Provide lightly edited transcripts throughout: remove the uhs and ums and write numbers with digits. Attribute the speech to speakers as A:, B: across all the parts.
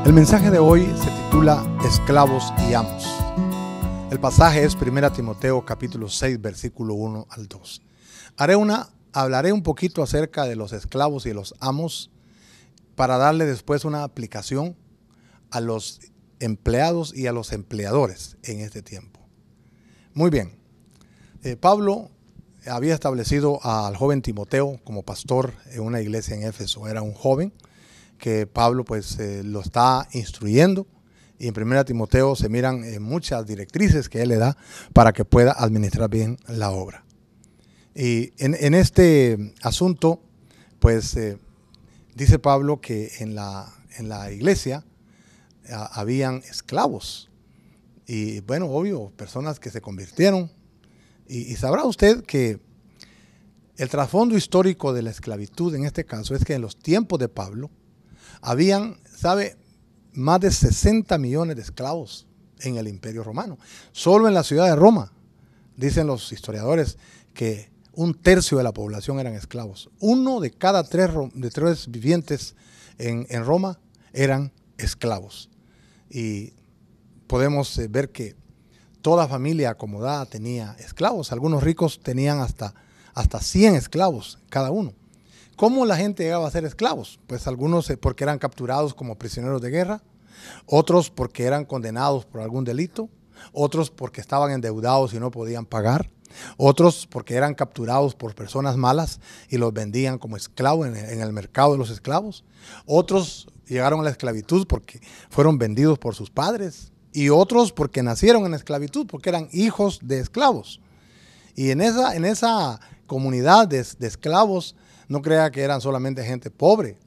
A: El mensaje de hoy se titula Esclavos y amos. El pasaje es 1 Timoteo capítulo 6, versículo 1 al 2. Hablaré un poquito acerca de los esclavos y los amos para darle después una aplicación a los empleados y a los empleadores en este tiempo. Muy bien, Pablo había establecido al joven Timoteo como pastor en una iglesia en Éfeso. Era un joven que Pablo lo está instruyendo, y en 1 Timoteo se miran muchas directrices que él le da para que pueda administrar bien la obra. Y en este asunto, dice Pablo que en la iglesia habían esclavos. Y bueno, obvio, personas que se convirtieron. Y sabrá usted que el trasfondo histórico de la esclavitud en este caso es que en los tiempos de Pablo habían, más de 60 millones de esclavos en el Imperio Romano. Solo en la ciudad de Roma, dicen los historiadores, que 1/3 de la población eran esclavos. 1 de cada 3 vivientes en Roma eran esclavos. Y podemos ver que toda familia acomodada tenía esclavos. Algunos ricos tenían hasta 100 esclavos cada uno. ¿Cómo la gente llegaba a ser esclavos? Pues algunos porque eran capturados como prisioneros de guerra, otros porque eran condenados por algún delito, otros porque estaban endeudados y no podían pagar, otros porque eran capturados por personas malas y los vendían como esclavos en el mercado de los esclavos, otros llegaron a la esclavitud porque fueron vendidos por sus padres, y otros porque nacieron en esclavitud, porque eran hijos de esclavos. Y en esa comunidad de esclavos, no crea que eran solamente gente pobre,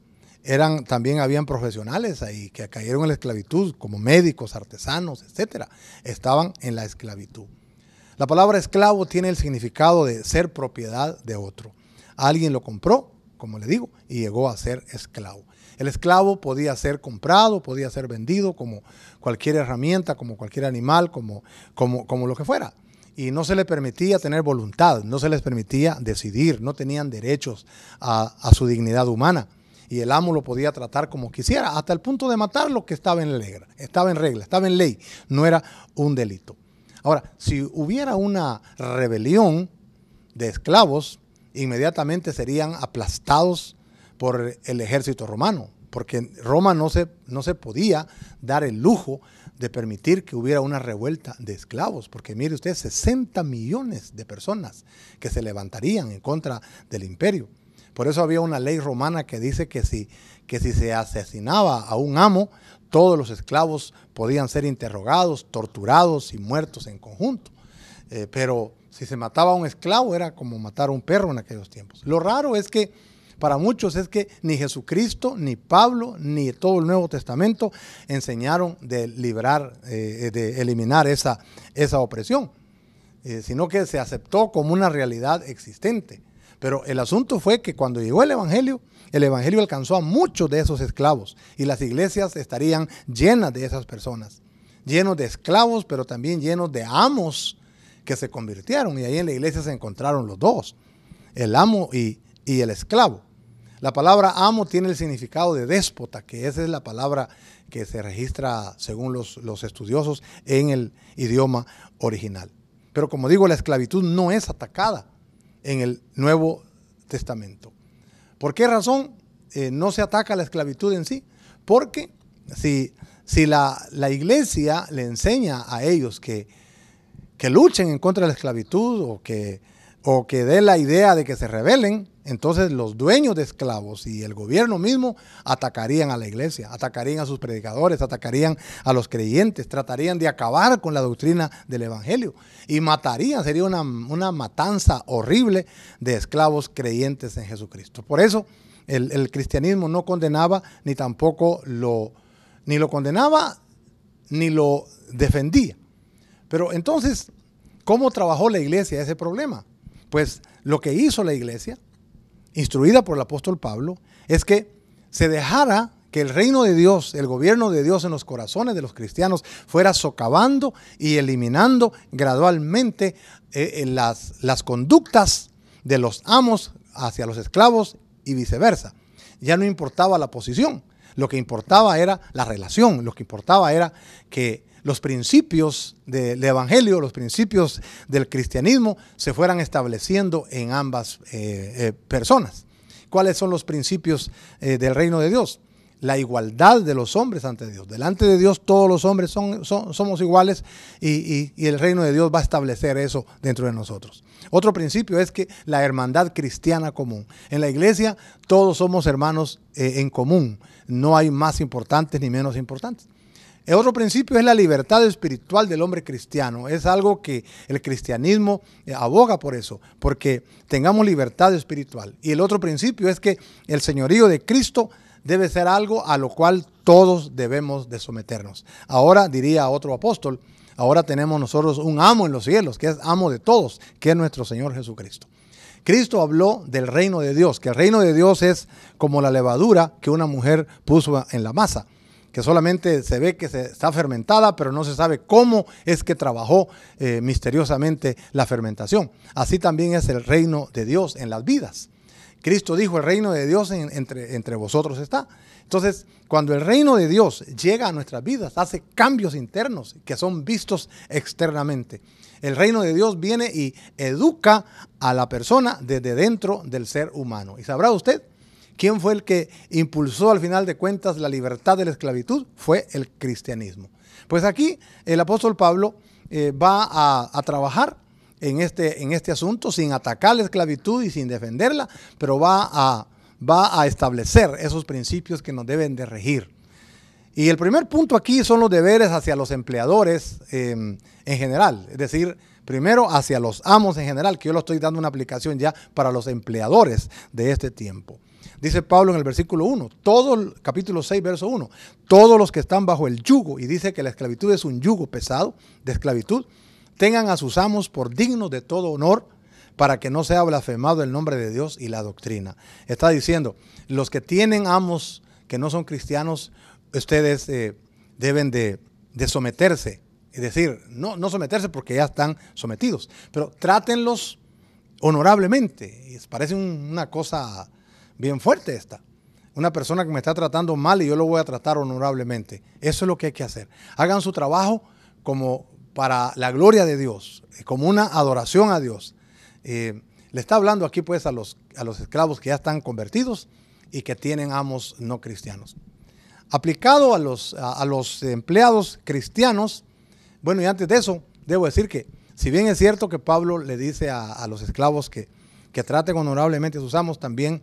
A: también habían profesionales ahí que cayeron en la esclavitud, como médicos, artesanos, etcétera. Estaban en la esclavitud. La palabra esclavo tiene el significado de ser propiedad de otro. Alguien lo compró, como le digo, y llegó a ser esclavo. El esclavo podía ser comprado, podía ser vendido como cualquier herramienta, como cualquier animal, como lo que fuera. Y no se les permitía tener voluntad, no se les permitía decidir, no tenían derechos a su dignidad humana. Y el amo lo podía tratar como quisiera, hasta el punto de matarlo, que estaba en regla, estaba en ley, no era un delito. Ahora, si hubiera una rebelión de esclavos, inmediatamente serían aplastados por el ejército romano, porque en Roma no se podía dar el lujo de permitir que hubiera una revuelta de esclavos, porque mire usted, 60 millones de personas que se levantarían en contra del imperio. Por eso había una ley romana que dice que si se asesinaba a un amo, todos los esclavos podían ser interrogados, torturados y muertos en conjunto. Pero si se mataba a un esclavo era como matar a un perro en aquellos tiempos. Lo raro es que para muchos es que ni Jesucristo, ni Pablo, ni todo el Nuevo Testamento enseñaron de eliminar esa opresión, sino que se aceptó como una realidad existente. Pero el asunto fue que cuando llegó el Evangelio alcanzó a muchos de esos esclavos, y las iglesias estarían llenas de esas personas, llenos de esclavos, pero también llenos de amos que se convirtieron, y ahí en la iglesia se encontraron los dos, el amo y el esclavo. La palabra amo tiene el significado de déspota, que esa es la palabra que se registra según los estudiosos en el idioma original. Pero como digo, la esclavitud no es atacada en el Nuevo Testamento. ¿Por qué razón no se ataca la esclavitud en sí? Porque si la iglesia le enseña a ellos que luchen en contra de la esclavitud o que dé la idea de que se rebelen, entonces los dueños de esclavos y el gobierno mismo atacarían a la iglesia, atacarían a sus predicadores, atacarían a los creyentes, tratarían de acabar con la doctrina del evangelio y matarían, sería una matanza horrible de esclavos creyentes en Jesucristo. Por eso el cristianismo no condenaba, ni tampoco ni lo condenaba, ni lo defendía. Pero entonces, ¿cómo trabajó la iglesia ese problema? Pues lo que hizo la iglesia, instruida por el apóstol Pablo, es que se dejara que el reino de Dios, el gobierno de Dios en los corazones de los cristianos fuera socavando y eliminando gradualmente las conductas de los amos hacia los esclavos y viceversa. Ya no importaba la posición. Lo que importaba era la relación, lo que importaba era que los principios del evangelio, los principios del cristianismo se fueran estableciendo en ambas personas. ¿Cuáles son los principios del reino de Dios? La igualdad de los hombres ante Dios. Delante de Dios todos los hombres somos iguales y el reino de Dios va a establecer eso dentro de nosotros. Otro principio es que la hermandad cristiana común. En la iglesia todos somos hermanos en común. No hay más importantes ni menos importantes. El otro principio es la libertad espiritual del hombre cristiano. Es algo que el cristianismo aboga por eso, porque tengamos libertad espiritual. Y el otro principio es que el señorío de Cristo debe ser algo a lo cual todos debemos de someternos. Ahora, diría otro apóstol, ahora tenemos nosotros un amo en los cielos, que es amo de todos, que es nuestro Señor Jesucristo. Cristo habló del reino de Dios, que el reino de Dios es como la levadura que una mujer puso en la masa, que solamente se ve que está fermentada, pero no se sabe cómo es que trabajó misteriosamente la fermentación. Así también es el reino de Dios en las vidas. Cristo dijo, el reino de Dios entre vosotros está. Entonces, cuando el reino de Dios llega a nuestras vidas, hace cambios internos que son vistos externamente. El reino de Dios viene y educa a la persona desde dentro del ser humano. ¿Y sabrá usted quién fue el que impulsó al final de cuentas la libertad de la esclavitud? Fue el cristianismo. Pues aquí el apóstol Pablo va a trabajar en este asunto sin atacar la esclavitud y sin defenderla, pero va a establecer esos principios que nos deben de regir. Y el primer punto aquí son los deberes hacia los empleadores en general, es decir, primero hacia los amos en general, que yo lo estoy dando una aplicación ya para los empleadores de este tiempo. Dice Pablo en el versículo 1, capítulo 6, verso 1, todos los que están bajo el yugo, y dice que la esclavitud es un yugo pesado de esclavitud, tengan a sus amos por dignos de todo honor, para que no sea blasfemado el nombre de Dios y la doctrina. Está diciendo, los que tienen amos que no son cristianos, ustedes deben de someterse. Es decir, no someterse porque ya están sometidos, pero trátenlos honorablemente. Y parece una cosa bien fuerte esta. Una persona que me está tratando mal y yo lo voy a tratar honorablemente. Eso es lo que hay que hacer. Hagan su trabajo como para la gloria de Dios, como una adoración a Dios. Le está hablando aquí pues a los esclavos que ya están convertidos y que tienen amos no cristianos. Aplicado a los empleados cristianos, bueno, y antes de eso, debo decir que si bien es cierto que Pablo le dice a los esclavos que traten honorablemente a sus amos, también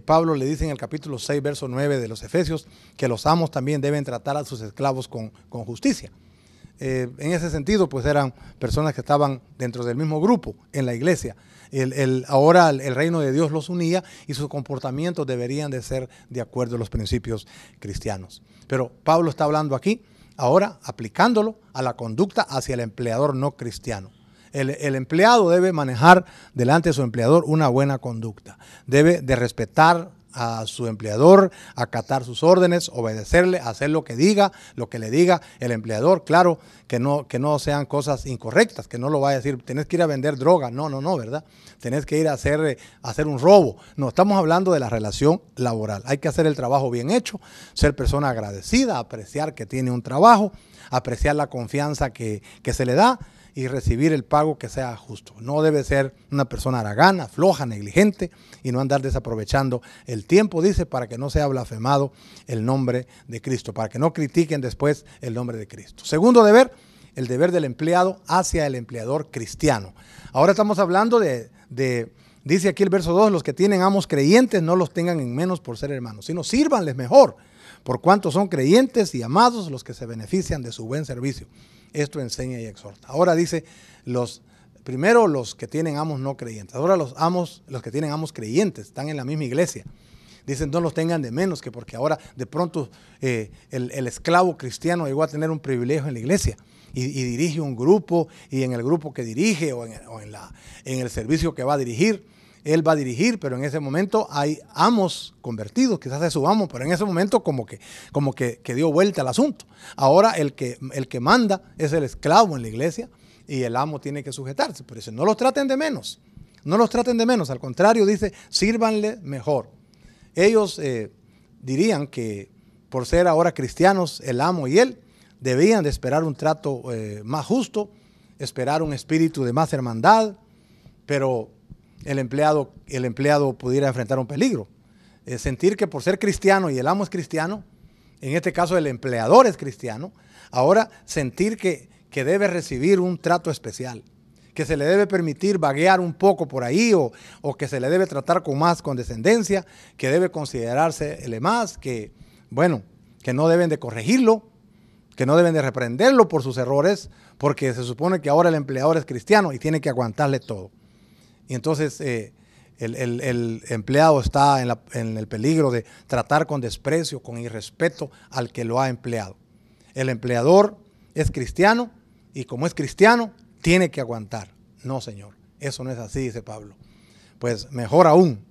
A: Pablo le dice en el capítulo 6, verso 9 de los Efesios, que los amos también deben tratar a sus esclavos con justicia. En ese sentido, pues eran personas que estaban dentro del mismo grupo en la iglesia. Ahora el reino de Dios los unía y sus comportamientos deberían de ser de acuerdo a los principios cristianos. Pero Pablo está hablando aquí, ahora aplicándolo a la conducta hacia el empleador no cristiano. El empleado debe manejar delante de su empleador una buena conducta. Debe de respetar a su empleador, acatar sus órdenes, obedecerle, hacer lo que le diga el empleador. Claro, que no sean cosas incorrectas, que no lo vaya a decir, tenés que ir a vender droga, no, ¿verdad? Tenés que ir a hacer un robo. No, estamos hablando de la relación laboral. Hay que hacer el trabajo bien hecho, ser persona agradecida, apreciar que tiene un trabajo, apreciar la confianza que se le da y recibir el pago que sea justo. No debe ser una persona haragana, floja, negligente y no andar desaprovechando el tiempo, dice, para que no sea blasfemado el nombre de Cristo, para que no critiquen después el nombre de Cristo. Segundo deber, el deber del empleado hacia el empleador cristiano. Ahora estamos hablando dice aquí el verso 2, los que tienen amos creyentes no los tengan en menos por ser hermanos, sino sírvanles mejor, por cuanto son creyentes y amados los que se benefician de su buen servicio. Esto enseña y exhorta. Ahora dice, primero los que tienen amos no creyentes. Ahora los que tienen amos creyentes, están en la misma iglesia. Dicen, no los tengan de menos, que porque ahora de pronto el esclavo cristiano llegó a tener un privilegio en la iglesia y dirige un grupo, y en el grupo que dirige o en el servicio que va a dirigir, él va a dirigir, pero en ese momento hay amos convertidos, quizás es su amo, pero en ese momento como que dio vuelta al asunto. Ahora el que manda es el esclavo en la iglesia y el amo tiene que sujetarse. Por eso no los traten de menos, al contrario dice, sírvanle mejor. Ellos dirían que por ser ahora cristianos, el amo y él debían de esperar un trato más justo, esperar un espíritu de más hermandad, pero el empleado pudiera enfrentar un peligro. Sentir que por ser cristiano y el amo es cristiano, en este caso el empleador es cristiano, ahora sentir que debe recibir un trato especial, que se le debe permitir vaguear un poco por ahí o que se le debe tratar con más condescendencia, que debe considerarse el más, que no deben de corregirlo, que no deben de reprenderlo por sus errores, porque se supone que ahora el empleador es cristiano y tiene que aguantarle todo. Y entonces el empleado está en el peligro de tratar con desprecio, con irrespeto al que lo ha empleado. El empleador es cristiano y como es cristiano, tiene que aguantar. No, señor, eso no es así, dice Pablo. Pues mejor aún,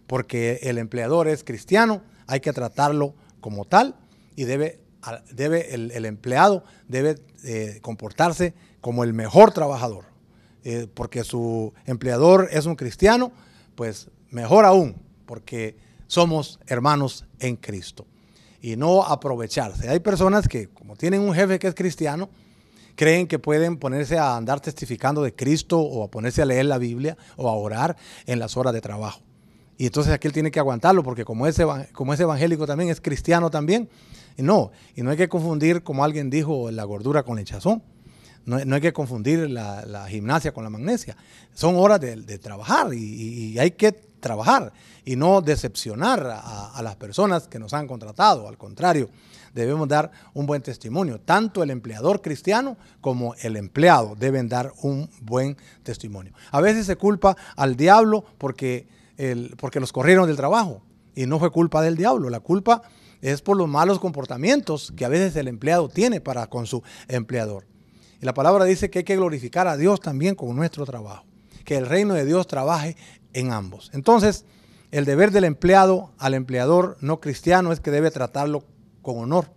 A: porque el empleador es cristiano, hay que tratarlo como tal y el empleado debe comportarse como el mejor trabajador. Porque su empleador es un cristiano, pues mejor aún, porque somos hermanos en Cristo. Y no aprovecharse. Hay personas que, como tienen un jefe que es cristiano, creen que pueden ponerse a andar testificando de Cristo o a ponerse a leer la Biblia o a orar en las horas de trabajo. Y entonces aquí él tiene que aguantarlo porque como es evangélico también, es cristiano también. Y no hay que confundir, como alguien dijo, la gordura con el hinchazón. No hay que confundir la gimnasia con la magnesia. Son horas de trabajar y hay que trabajar y no decepcionar a las personas que nos han contratado. Al contrario, debemos dar un buen testimonio. Tanto el empleador cristiano como el empleado deben dar un buen testimonio. A veces se culpa al diablo porque los corrieron del trabajo y no fue culpa del diablo. La culpa es por los malos comportamientos que a veces el empleado tiene para con su empleador. Y la palabra dice que hay que glorificar a Dios también con nuestro trabajo, que el reino de Dios trabaje en ambos. Entonces, el deber del empleado al empleador no cristiano es que debe tratarlo con honor.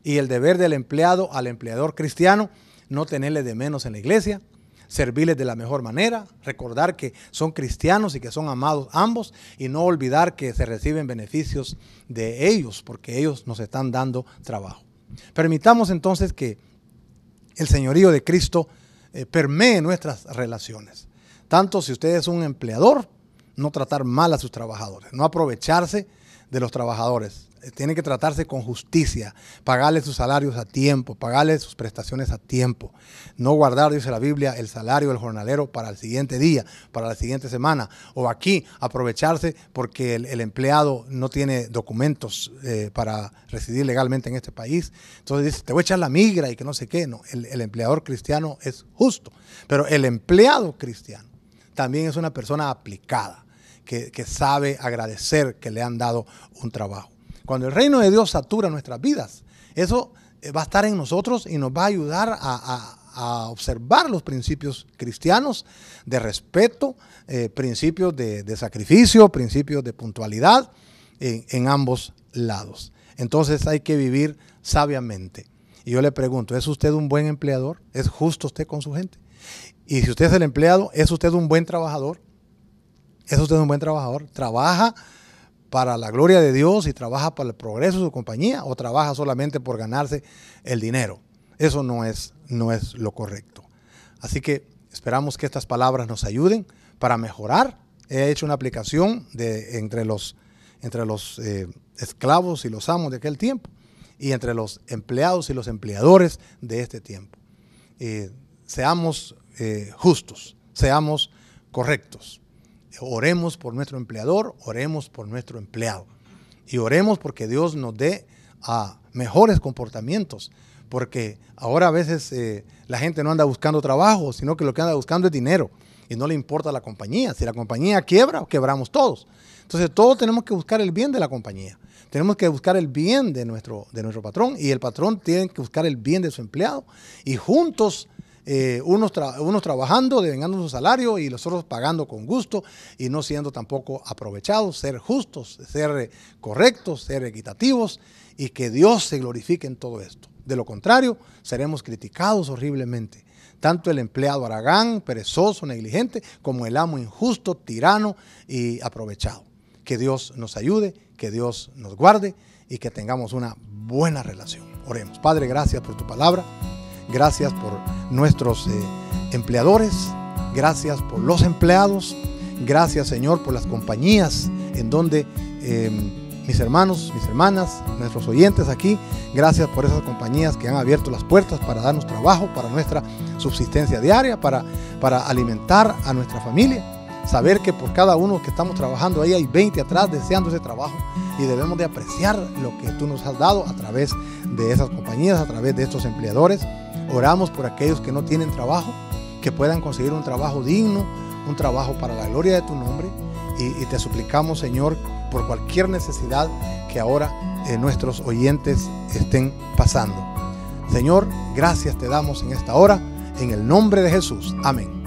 A: Y el deber del empleado al empleador cristiano, no tenerle de menos en la iglesia, servirles de la mejor manera, recordar que son cristianos y que son amados ambos y no olvidar que se reciben beneficios de ellos porque ellos nos están dando trabajo. Permitamos entonces que el señorío de Cristo permee nuestras relaciones. Tanto si usted es un empleador, no tratar mal a sus trabajadores, no aprovecharse de los trabajadores. Tiene que tratarse con justicia, pagarle sus salarios a tiempo, pagarle sus prestaciones a tiempo. No guardar, dice la Biblia, el salario del jornalero para el siguiente día, para la siguiente semana. O aquí aprovecharse porque el empleado no tiene documentos para residir legalmente en este país. Entonces dice, te voy a echar la migra y que no sé qué. No, el empleador cristiano es justo. Pero el empleado cristiano también es una persona aplicada, que sabe agradecer que le han dado un trabajo. Cuando el reino de Dios satura nuestras vidas, eso va a estar en nosotros y nos va a ayudar a observar los principios cristianos de respeto, principios de sacrificio, principios de puntualidad en ambos lados. Entonces hay que vivir sabiamente. Y yo le pregunto, ¿es usted un buen empleador? ¿Es justo usted con su gente? Y si usted es el empleado, ¿es usted un buen trabajador? ¿Es usted un buen trabajador? ¿Trabaja para la gloria de Dios y trabaja para el progreso de su compañía o trabaja solamente por ganarse el dinero? Eso no es lo correcto. Así que esperamos que estas palabras nos ayuden para mejorar. He hecho una aplicación entre los esclavos y los amos de aquel tiempo y entre los empleados y los empleadores de este tiempo. Seamos justos, seamos correctos. Oremos por nuestro empleador, oremos por nuestro empleado y oremos porque Dios nos dé mejores comportamientos, porque ahora a veces la gente no anda buscando trabajo, sino que lo que anda buscando es dinero y no le importa la compañía. Si la compañía quiebra, quebramos todos. Entonces todos tenemos que buscar el bien de la compañía, tenemos que buscar el bien de nuestro patrón y el patrón tiene que buscar el bien de su empleado y juntos unos trabajando, devengando su salario y los otros pagando con gusto y no siendo tampoco aprovechados, ser justos, ser correctos, ser equitativos y que Dios se glorifique en todo esto. De lo contrario, seremos criticados horriblemente. Tanto el empleado haragán, perezoso, negligente, como el amo injusto, tirano y aprovechado. Que Dios nos ayude, que Dios nos guarde y que tengamos una buena relación. Oremos. Padre, gracias por tu palabra. Gracias por nuestros empleadores. Gracias por los empleados. Gracias, Señor, por las compañías en donde mis hermanos, mis hermanas, nuestros oyentes aquí, gracias por esas compañías que han abierto las puertas para darnos trabajo, para nuestra subsistencia diaria, para alimentar a nuestra familia. Saber que por cada uno que estamos trabajando ahí hay 20 atrás deseando ese trabajo, y debemos de apreciar lo que tú nos has dado a través de esas compañías, a través de estos empleadores. Oramos por aquellos que no tienen trabajo, que puedan conseguir un trabajo digno, un trabajo para la gloria de tu nombre, y te suplicamos, Señor, por cualquier necesidad que ahora nuestros oyentes estén pasando. Señor, gracias te damos en esta hora, en el nombre de Jesús. Amén.